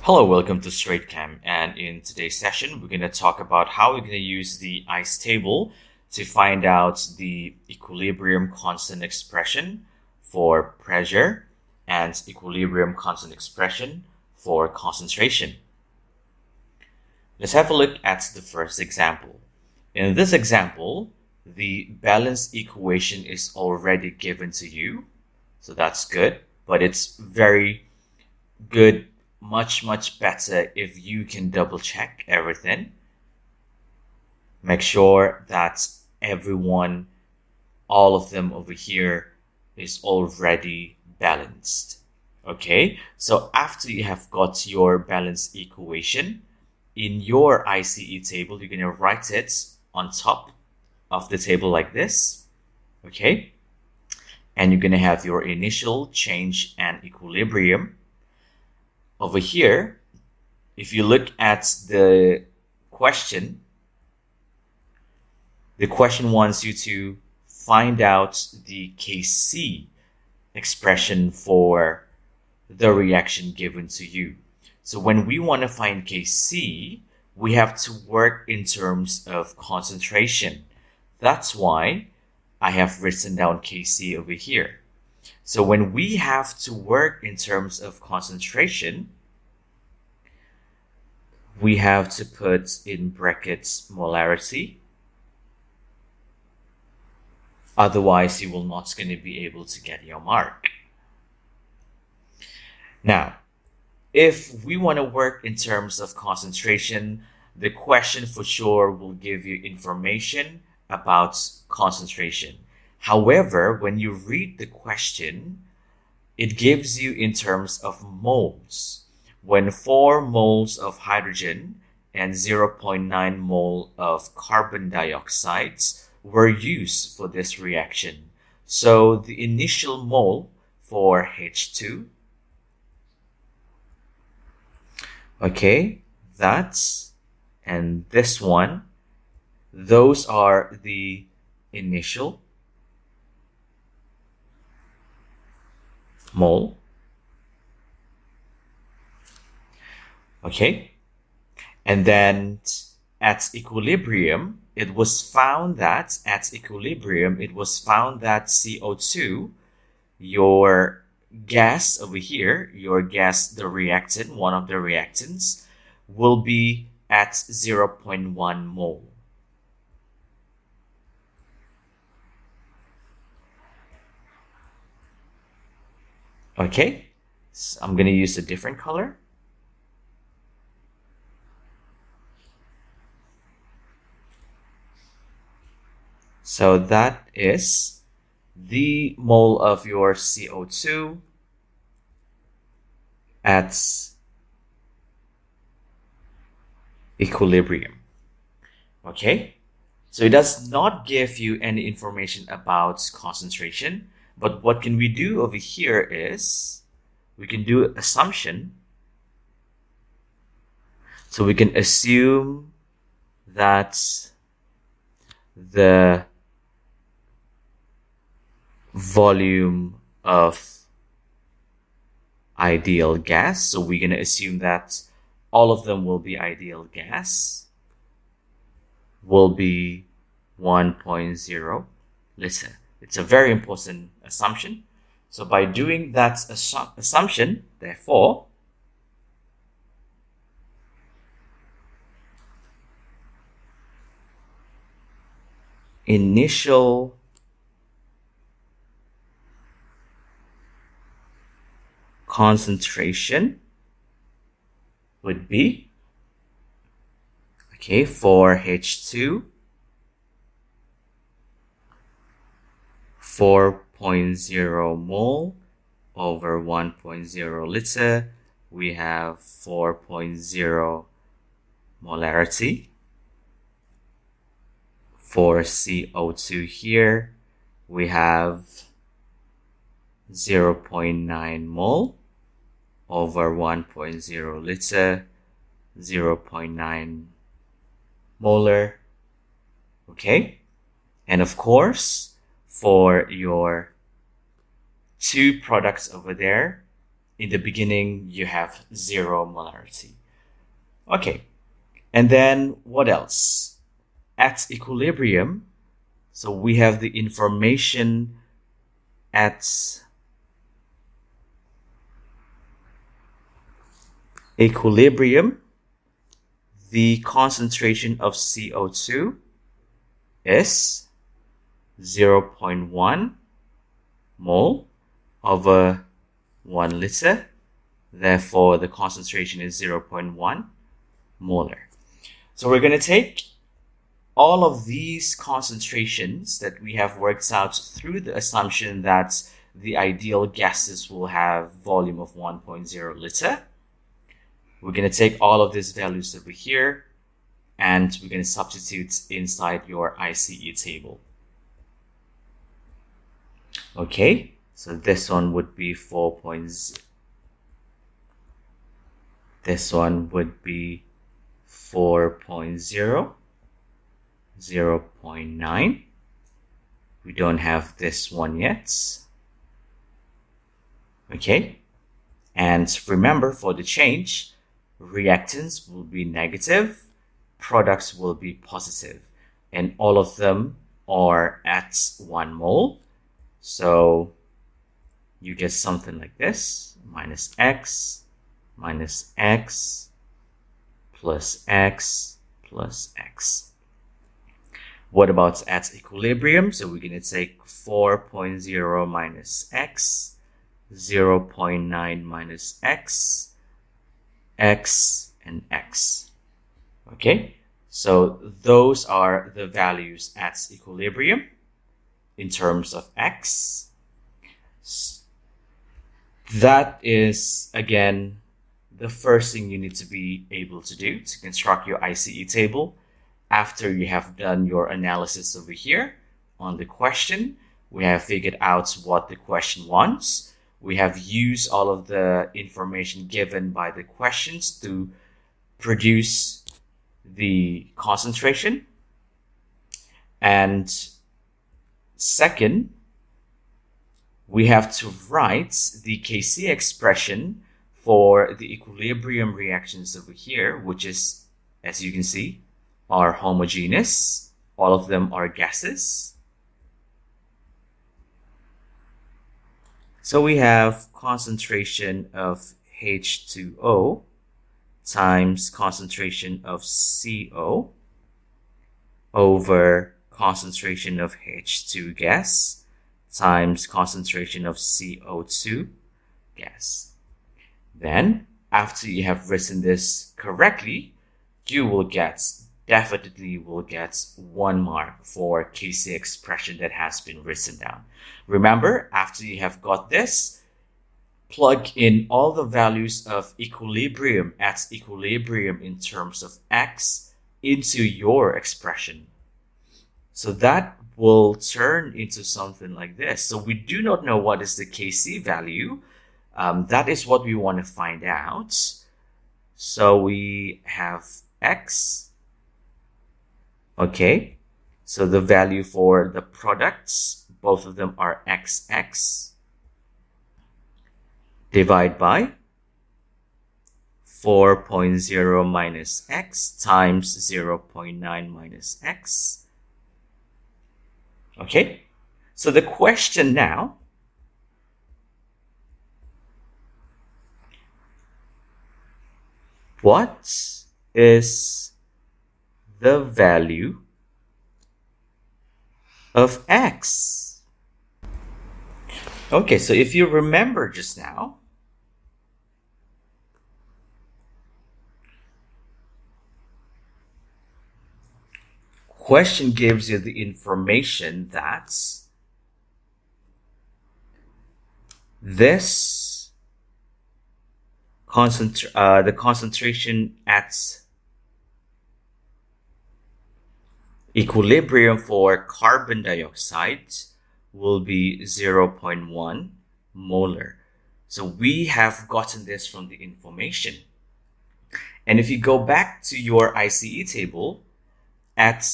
Hello, welcome to STR8CHEM, and in today's session we're going to talk about how we're going to use the ICE table to find out the equilibrium constant expression for pressure and equilibrium constant expression for concentration. Let's have a look at the first example. In this example, the balance equation is already given to you, so that's good, but it's very good, much better if you can double check everything. Make sure that all of them over here is already balanced. Okay, so after you have got your balance equation in your ICE table, you're going to write it on top of the table like this. Okay, and you're going to have your initial, change, and equilibrium. Over here, if you look at the question wants you to find out the Kc expression for the reaction given to you. So when we want to find Kc, we have to work in terms of concentration. That's why I have written down Kc over here. So when we have to work in terms of concentration, we have to put in brackets molarity. Otherwise, you will not going to be able to get your mark. Now, if we want to work in terms of concentration, the question for sure will give you information about concentration. However, when you read the question, it gives you in terms of moles. When 4 moles of hydrogen and 0.9 mole of carbon dioxide were used for this reaction. So the initial mole for H2, okay, that's, and this one, those are the initial mole. Okay, and then at equilibrium, it was found that CO2, your gas over here, the reactant, one of the reactants, will be at 0.1 mole. Okay, so I'm going to use a different color. So that is the mole of your CO2 at equilibrium. Okay, so it does not give you any information about concentration, but what can we do over here is we can do assumption. So we can assume that the volume of ideal gas, so we're going to assume that all of them will be ideal gas, will be 1.0 liter. It's a very important assumption. So by doing that assumption, therefore, initial concentration would be, okay, for H2, 4.0 mole over 1.0 liter, we have 4.0 molarity. For CO2 here, we have 0.9 mole over 1.0 liter, 0.9 molar. Okay, and of course, for your two products over there, in the beginning, you have 0 molarity. Okay. And then what else? At equilibrium, so we have the information at equilibrium. The concentration of CO2 is 0.1 mole over 1 liter. Therefore, the concentration is 0.1 molar. So we're going to take all of these concentrations that we have worked out through the assumption that the ideal gases will have volume of 1.0 liter. We're going to take all of these values over here and we're going to substitute inside your ICE table. Okay, so this one would be 4.0. This one would be 4.0, 0.9. We don't have this one yet. Okay, and remember, for the change, reactants will be negative, products will be positive, and all of them are at 1 mole. So you get something like this: minus x plus x plus x. What about at equilibrium? So we're going to take 4.0 minus x, 0.9 minus x, x, and x. Okay, so those are the values at equilibrium in terms of x. That is, again, the first thing you need to be able to do to construct your ICE table. After you have done your analysis over here on the question, we have figured out what the question wants. We have used all of the information given by the questions to produce the concentration. And second, we have to write the Kc expression for the equilibrium reactions over here, which is, as you can see, are homogeneous. All of them are gases. So we have concentration of H2O times concentration of CO over concentration of H2 gas times concentration of CO2 gas. Then, after you have written this correctly, you will definitely will get 1 mark for Kc expression that has been written down. Remember, after you have got this, plug in all the values of equilibrium at equilibrium in terms of x into your expression. So that will turn into something like this. So we do not know what is the Kc value. That is what we want to find out. So we have x. Okay. So the value for the products, both of them are xx. Divide by 4.0 minus x times 0.9 minus x. Okay, so the question now, what is the value of x? Okay, so if you remember just now, question gives you the information that this the concentration at equilibrium for carbon dioxide will be 0.1 molar. So we have gotten this from the information. And if you go back to your ICE table, at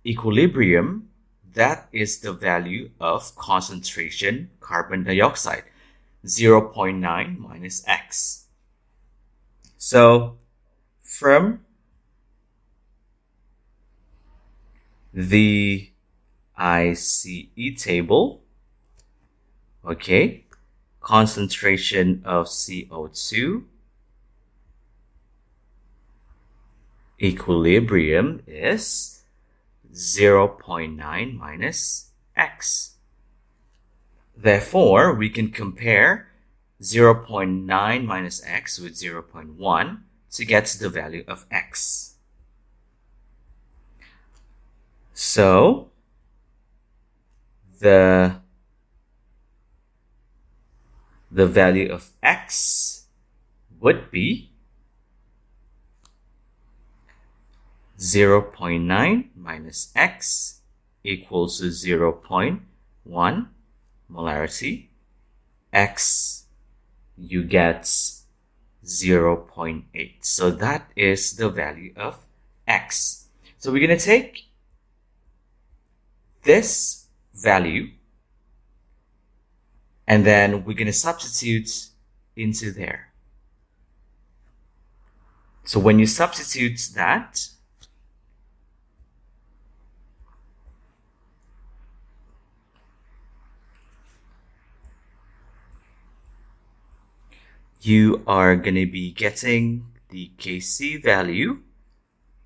equilibrium, that is the value of concentration carbon dioxide. 0.9 minus x. So from the ICE table, okay, concentration of CO2 equilibrium is 0.9 minus x. Therefore, we can compare 0.9 minus x with 0.1 to get the value of x. So, the value of x would be 0.9 minus x equals to 0.1 molarity. X, you get 0.8. So that is the value of x. So we're going to take this value and then we're going to substitute into there. So when you substitute that, you are going to be getting the Kc value.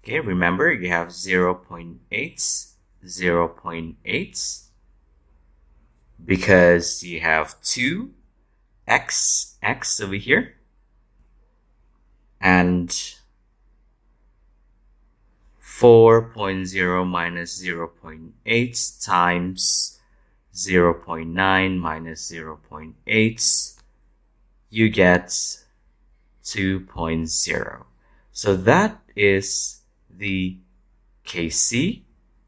Okay, remember you have 0.8, 0.8, because you have 2x over here, and 4.0 minus 0.8 times 0.9 minus 0.8, you get 2.0. So that is the Kc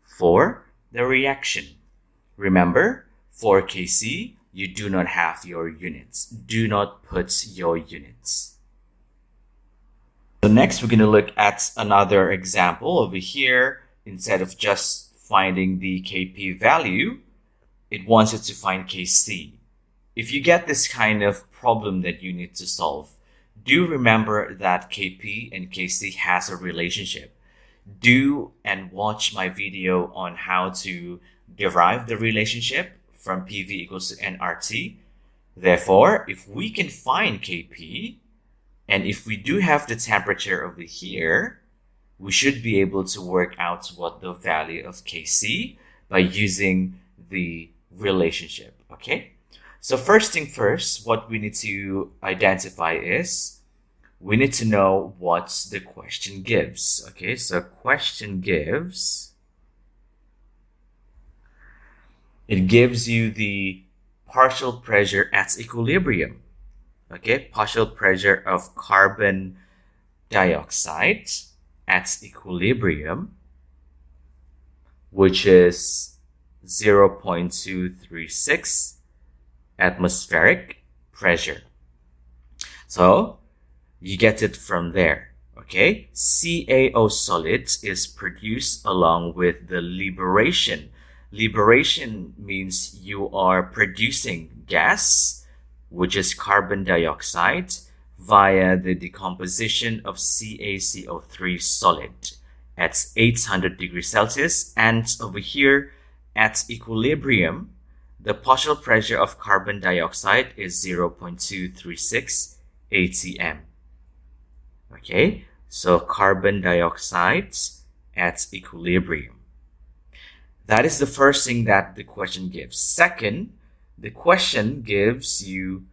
for the reaction. Remember, for Kc, you do not have your units. Do not put your units. So next, we're going to look at another example over here. Instead of just finding the Kp value, it wants you to find Kc. If you get this kind of problem that you need to solve, do remember that Kp and Kc has a relationship. Do and watch my video on how to derive the relationship from PV equals to nRT. Therefore, if we can find Kp, and if we do have the temperature over here, we should be able to work out what the value of Kc by using the relationship, okay? So first thing first, what we need to identify is we need to know what the question gives. Okay, so question gives, it gives you the partial pressure at equilibrium. Okay, partial pressure of carbon dioxide at equilibrium, which is 0.236 atmospheric pressure. So you get it from there. Okay, CaO solid is produced along with the liberation. Liberation means you are producing gas, which is carbon dioxide, via the decomposition of CaCO3 solid at 800 degrees Celsius, and over here at equilibrium, the partial pressure of carbon dioxide is 0.236 atm. Okay, so carbon dioxide at equilibrium. That is the first thing that the question gives. Second, the question gives you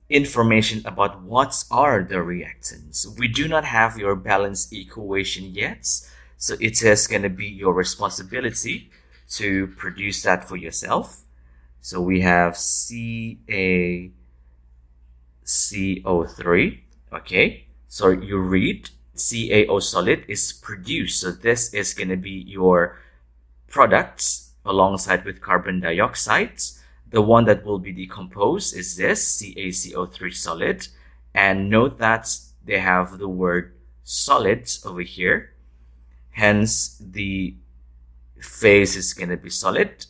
information about what are the reactants. We do not have your balance equation yet, so it is going to be your responsibility to produce that for yourself. So we have CaCO3, okay? So you read CaO solid is produced. So this is going to be your products alongside with carbon dioxide. The one that will be decomposed is this CaCO3 solid. And note that they have the word solid over here. Hence, the phase is going to be solid.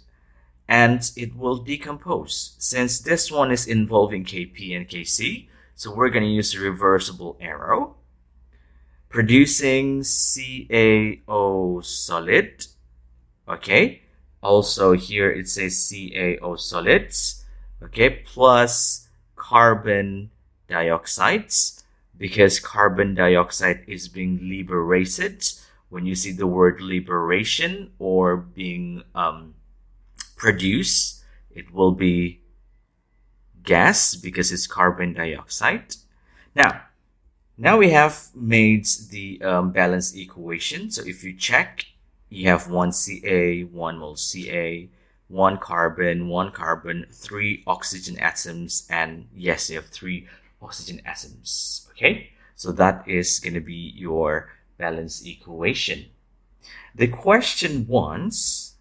and it will decompose. Since this one is involving Kp and Kc, so we're going to use a reversible arrow, producing CaO solid. Okay, also here it says CaO solids, okay, plus carbon dioxide, because carbon dioxide is being liberated. When you see the word liberation or being produced, it will be gas because it's carbon dioxide. Now we have made the balanced equation. So if you check, you have 1 Ca, 1 mole Ca, 1 carbon, 3 oxygen atoms, and yes, you have 3 oxygen atoms. Okay, so that is going to be your balanced equation. The question wants,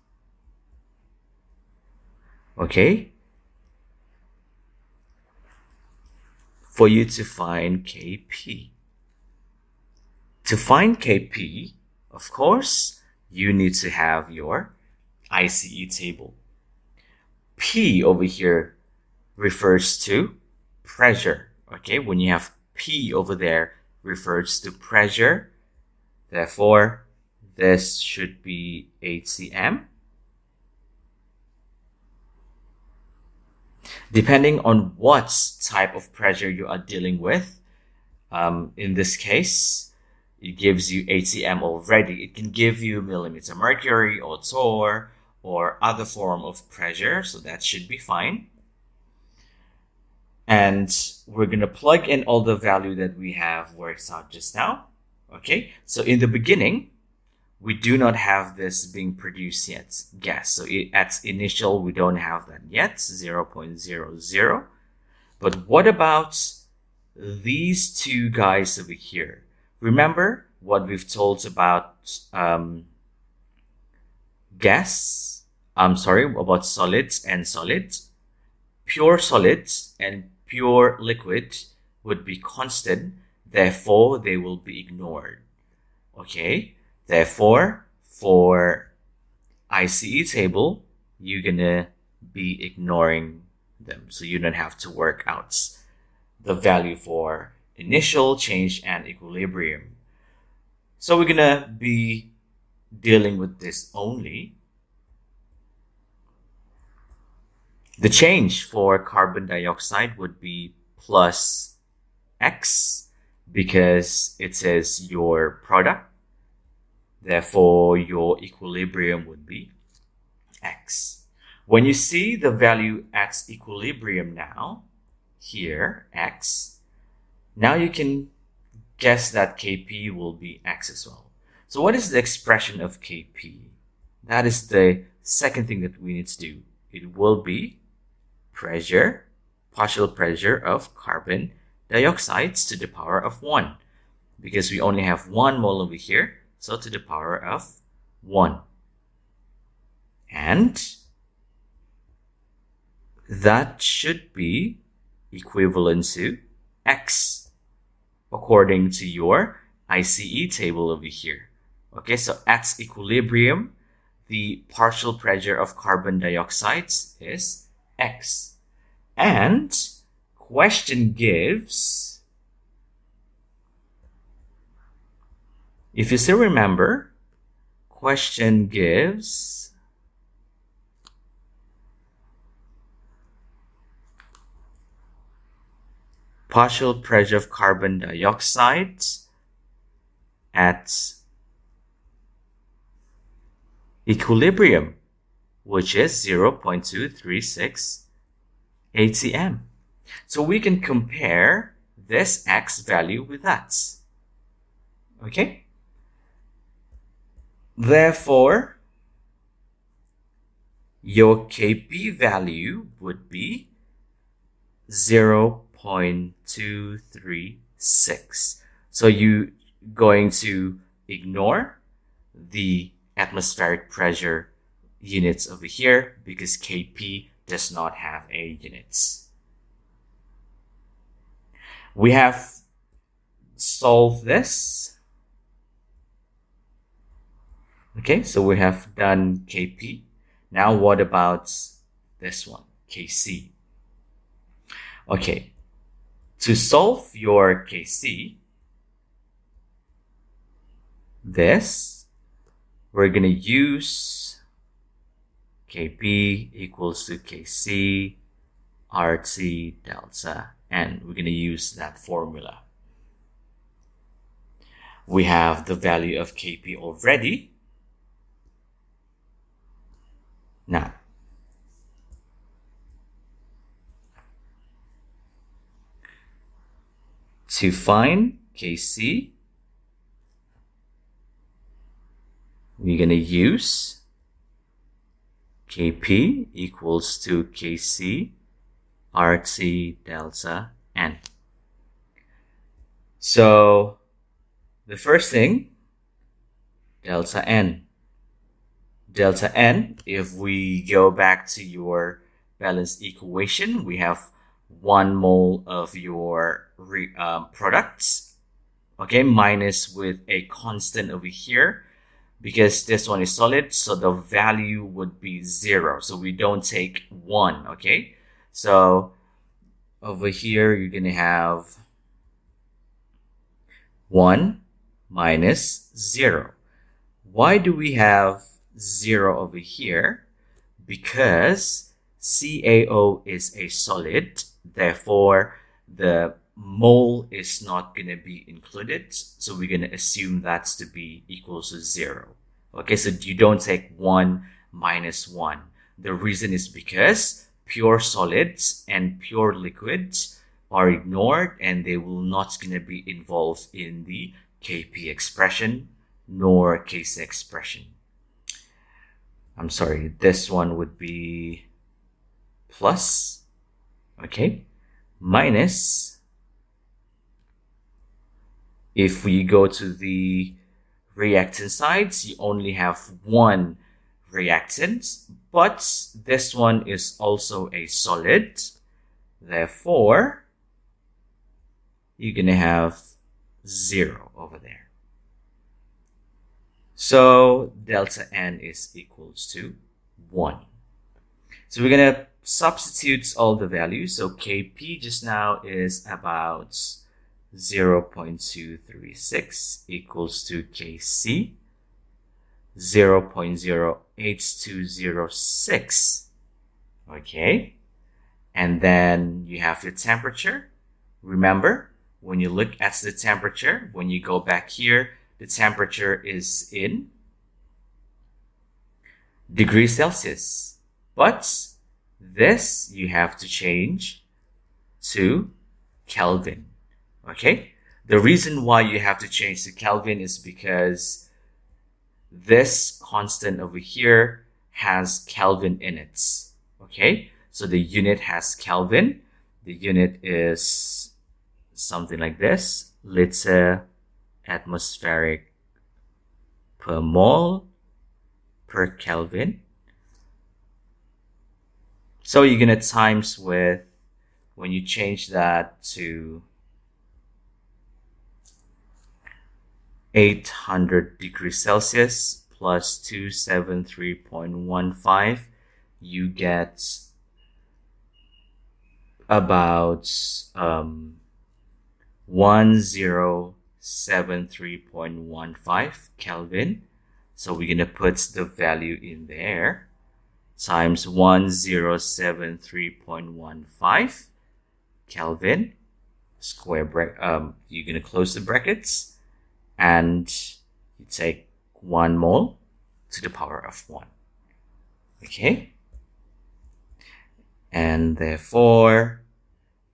okay, for you to find Kp. To find Kp, of course, you need to have your ICE table. P over here refers to pressure. Okay, when you have P over there, refers to pressure. Therefore, this should be atm. Depending on what type of pressure you are dealing with, in this case, it gives you atm already. It can give you millimeter mercury or torr or other form of pressure, so that should be fine. And we're going to plug in all the value that we have worked out just now. Okay, so in the beginning, we do not have this being produced yet, gas. So at initial, we don't have that yet, 0.00. But what about these two guys over here? Remember what we've told about about solids and solids. Pure solids and pure liquid would be constant, therefore they will be ignored. Okay, therefore for ICE table, you're gonna be ignoring them, so you don't have to work out the value for initial, change, and equilibrium. So we're gonna be dealing with this only. The change for carbon dioxide would be plus X because it says your product. Therefore, your equilibrium would be X. When you see the value at equilibrium now, here, X, now you can guess that Kp will be X as well. So what is the expression of Kp? That is the second thing that we need to do. It will be pressure, partial pressure of carbon dioxide to the power of 1. Because we only have 1 mole over here, so to the power of 1. And that should be equivalent to X, according to your ICE table over here. Okay, so at equilibrium, the partial pressure of carbon dioxide is X. And question gives, if you still remember, question gives partial pressure of carbon dioxide at equilibrium, which is 0.236 atm. So we can compare this X value with that. Okay? Therefore, your Kp value would be 0.236. So you're going to ignore the atmospheric pressure units over here because Kp does not have a units. We have solved this. Okay, so we have done Kp. Now what about this one, Kc. Okay, to solve your Kc, we're going to use Kp equals to Kc RT delta N. We're going to use that formula. We have the value of Kp already. Now, to find Kc, we're going to use Kp equals to Kc RT delta N. So the first thing, delta N. Delta N, if we go back to your balanced equation, we have 1 mole of your products, okay, minus with a constant over here, because this one is solid, so the value would be 0. So we don't take 1, okay? So over here, you're going to have 1 minus 0. Why do we have 0 over here? Because CaO is a solid, therefore the mole is not going to be included, so we're going to assume that's to be equals to 0. Okay, so you don't take 1 minus 1. The reason is because pure solids and pure liquids are ignored, and they will not going to be involved in the Kp expression nor Kc expression. I'm sorry, this one would be plus, okay, minus. If we go to the reactant sides, you only have 1 reactant, but this one is also a solid. Therefore, you're going to have 0 over there. So delta N is equals to 1. So we're going to substitute all the values. So Kp just now is about 0.236 equals to Kc 0.08206. Okay, and then you have your temperature. Remember, when you look at the temperature, when you go back here, the temperature is in degrees Celsius, but this you have to change to Kelvin. Okay, the reason why you have to change to Kelvin is because this constant over here has Kelvin in it. Okay, so the unit has Kelvin. The unit is something like this: liter atmospheric per mole per Kelvin. So you're gonna times with, when you change that to 800 degrees Celsius plus 273.15, you get about 1073.15 Kelvin. So we're gonna put the value in there, times 1073.15 Kelvin, square bracket, you're gonna close the brackets, and you take 1 mole to the power of 1. Okay, and therefore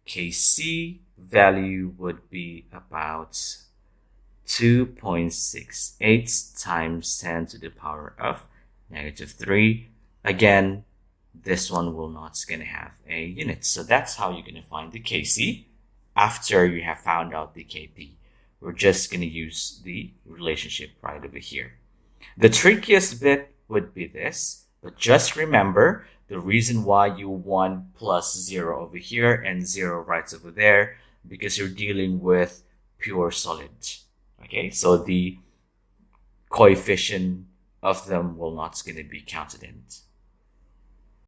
Kc value would be about 2.68 times 10 to the power of -3. Again, this one will not gonna have a unit. So that's how you're gonna find the Kc after you have found out the Kp. We're just gonna use the relationship right over here. The trickiest bit would be this, but just remember the reason why you want plus 0 over here and 0 right over there, because you're dealing with pure solid. Okay, so the coefficient of them will not gonna be counted in.